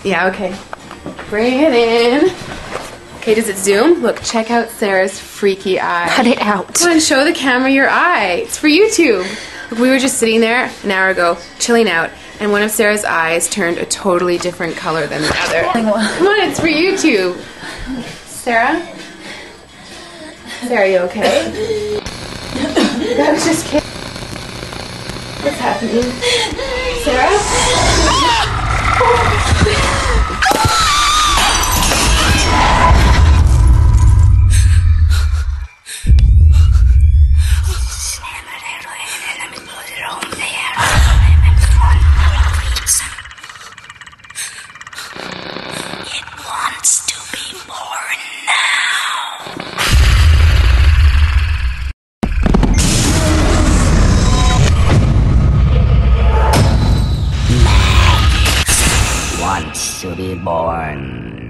Yeah, okay. Bring it in. Okay, does it zoom? Look, check out Sarah's freaky eye. Cut it out. Come on, show the camera your eye. It's for YouTube. Look, we were just sitting there an hour ago, chilling out, and one of Sarah's eyes turned a totally different color than the other. Come on, it's for YouTube. Sarah? Sarah, you okay? I was just kidding. What's happening? Sarah? It wants to be born now. Max wants to be born